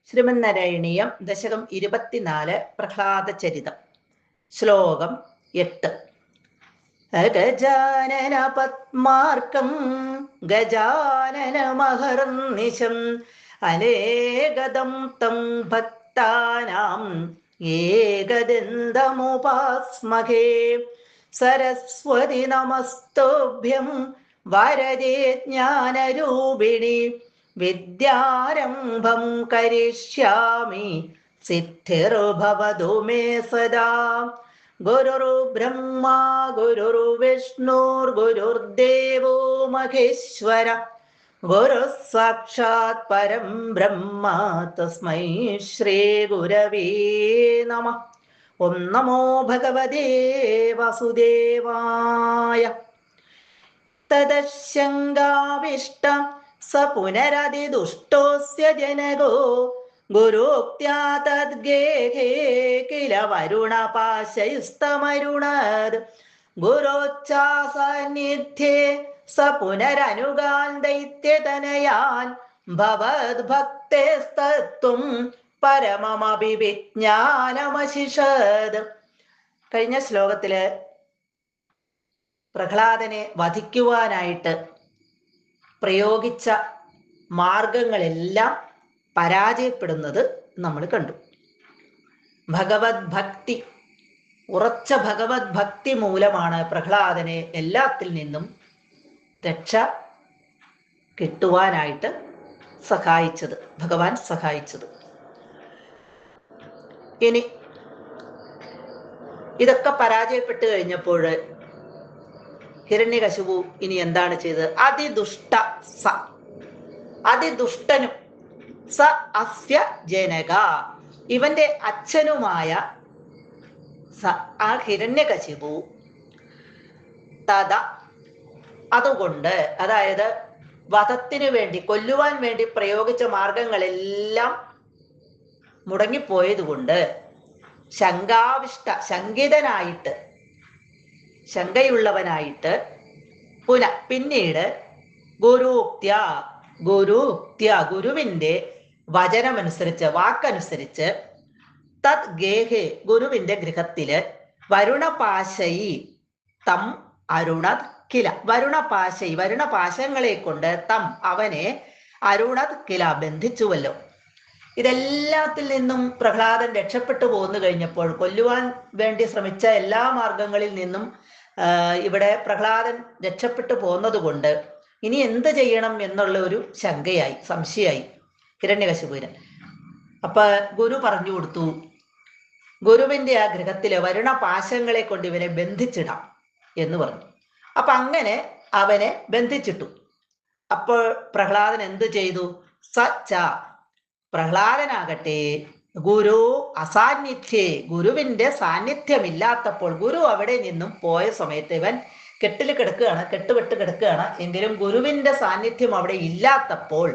ശ്രീമന്നാരായണീയം ദശകം 24 പ്രഹ്ലാദചരിതം ശ്ലോകം 8. ഗജാനന പത്മാർക്കം ഗജാനനമഹർനിശം അനേകദം തം ഭക്താനാം ഏകദന്തമുപാസ്മഹേ. സരസ്വതി നമസ്തുഭ്യം വരദേ ജ്ഞാനരൂപിണി വിദ്യാരംഭം കരിഷ്യാമി സിദ്ധിർഭവതു മേ സദാ. ഗുരുർബ്രഹ്മ ഗുരുർവിഷ്ണുർഗുരുർദേവോ മഹേശ്വര ഗുരുഃ സാക്ഷാത് പരം ബ്രഹ്മ തസ്മൈ ശ്രീ ഗുരവേ നമഃ. ഓം നമോ ഭഗവതേ വാസുദേവായ. തദശങ്കാവിഷ്ട സ പുനരതിദുഷ്ടോസ്യ ജനകോ ഗുരോക്ത്യാ തദ്ഗേഹേ കില വരുണപാശൈസ്തമരുണദ്. ഗുരോച്ചാസാന്നിധ്യേ സ പുനരനുഗാൻ ദൈത്യതനയാൻ ഭവദ്ഭക്തേസ്തത്വം പരമമഭിവിജ്ഞാനമശിഷത്. കഴിഞ്ഞ ശ്ലോകത്തില് പ്രഹ്ലാദനെ വധിക്കുവാനായിട്ട് പ്രയോഗിച്ച മാർഗങ്ങളെല്ലാം പരാജയപ്പെടുന്നത് നമ്മൾ കണ്ടു. ഭഗവത് ഭക്തി, ഉറച്ച ഭഗവത് ഭക്തി മൂലമാണ് പ്രഹ്ലാദനെ എല്ലാത്തിൽ നിന്നും രക്ഷ കിട്ടുവാനായിട്ട് സഹായിച്ചത്, ഭഗവാൻ സഹായിച്ചത്. ഇനി ഇതൊക്കെ പരാജയപ്പെട്ടു കഴിഞ്ഞപ്പോൾ ഹിരണ്യകശിപു ഇനി എന്താണ് ചെയ്തത്? അതിദുഷ്ടനും സ അസ്യ ജനക, ഇവന്റെ അച്ഛനുമായ ആ ഹിരണ്യകശിപു തഥ, അതുകൊണ്ട്, അതായത് വധത്തിനു വേണ്ടി, കൊല്ലുവാൻ വേണ്ടി പ്രയോഗിച്ച മാർഗങ്ങളെല്ലാം മുടങ്ങിപ്പോയതുകൊണ്ട് ശങ്കാവിഷ്ട, ശങ്കിതനായിട്ട്, ശങ്കയുള്ളവനായിട്ട് പിന്നീട് ഗുരുവിന്റെ വചനമനുസരിച്ച്, വാക്കനുസരിച്ച് തത് ഗേഹേ, ഗുരുവിന്റെ ഗൃഹത്തില് വരുണപാശയി തം അരുണത് കില, വരുണപാശങ്ങളെ കൊണ്ട് തം, അവനെ അരുണത് കില, ബന്ധിച്ചുവല്ലോ. ഇതെല്ലാത്തിൽ നിന്നും പ്രഹ്ലാദൻ രക്ഷപ്പെട്ടു പോന്നു കഴിഞ്ഞപ്പോൾ, കൊല്ലുവാൻ വേണ്ടി ശ്രമിച്ച എല്ലാ മാർഗങ്ങളിൽ നിന്നും ഇവിടെ പ്രഹ്ലാദൻ രക്ഷപ്പെട്ടു പോന്നതുകൊണ്ട് ഇനി എന്ത് ചെയ്യണം എന്നുള്ള ഒരു ശങ്കയായി, സംശയായി ഹിരണ്യകശിപുവിന്. അപ്പൊ ഗുരു പറഞ്ഞു കൊടുത്തു, ഗുരുവിന്റെ ആ ഗൃഹത്തിലെ വരുണപാശങ്ങളെ കൊണ്ട് ഇവനെ ബന്ധിച്ചിടാം എന്ന് പറഞ്ഞു. അപ്പൊ അങ്ങനെ അവനെ ബന്ധിച്ചിട്ടു. അപ്പോൾ പ്രഹ്ലാദൻ എന്ത് ചെയ്തു? സച്ച, പ്രഹ്ലാദനാകട്ടെ ഗുരു അസാന്നിധ്യേ, ഗുരുവിന്റെ സാന്നിധ്യമില്ലാത്തപ്പോൾ, ഗുരു അവിടെ നിന്നും പോയ സമയത്ത് ഇവൻ കെട്ടിൽ കിടക്കുകയാണ്, കെട്ടുപെട്ട് കിടക്കുകയാണ്. എങ്കിലും ഗുരുവിന്റെ സാന്നിധ്യം അവിടെ ഇല്ലാത്തപ്പോൾ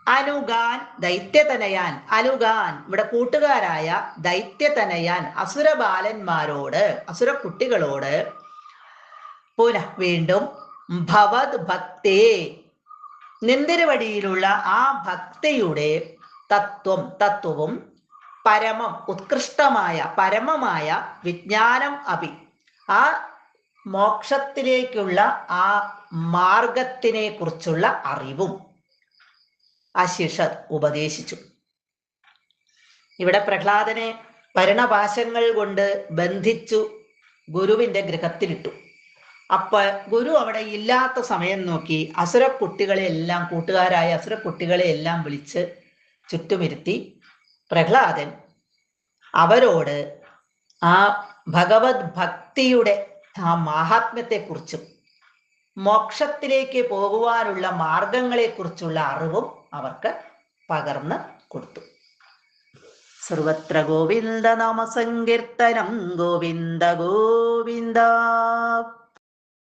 അനുഗാൻ ദൈത്യതനയാൻ, അനുഗാൻ ഇവിടെ കൂട്ടുകാരായ ദൈത്യതനയാൻ, അസുരബാലന്മാരോട്, അസുരക്കുട്ടികളോട് വീണ്ടും ഭവത് ഭക്തേ, നിന്തിരുവടിയിലുള്ള ആ ഭക്തിയുടെ തത്വവും പരമം, ഉത്കൃഷ്ടമായ പരമമായ വിജ്ഞാനം അഭി, ആ മോക്ഷത്തിലേക്കുള്ള ആ മാർഗത്തിനെ കുറിച്ചുള്ള അറിവും അശിഷത് ഉപദേശിച്ചു. ഇവിടെ പ്രഹ്ലാദനെ വരുണപാശങ്ങൾ കൊണ്ട് ബന്ധിച്ചു ഗുരുവിന്റെ ഗൃഹത്തിലിട്ടു. അപ്പൊ ഗുരു അവിടെ ഇല്ലാത്ത സമയം നോക്കി അസുരക്കുട്ടികളെ എല്ലാം, കൂട്ടുകാരായ അസുരക്കുട്ടികളെ എല്ലാം വിളിച്ച് ചുറ്റുമിരുത്തി പ്രഹ്ലാദൻ അവരോട് ആ ഭഗവത് ഭക്തിയുടെ ആ മാഹാത്മ്യത്തെക്കുറിച്ചും മോക്ഷത്തിലേക്ക് പോകുവാനുള്ള മാർഗങ്ങളെക്കുറിച്ചുള്ള അറിവും അവർക്ക് പകർന്ന് കൊടുത്തു. സർവത്ര ഗോവിന്ദ നാമ സങ്കീർത്തനം, ഗോവിന്ദ ഗോവിന്ദ.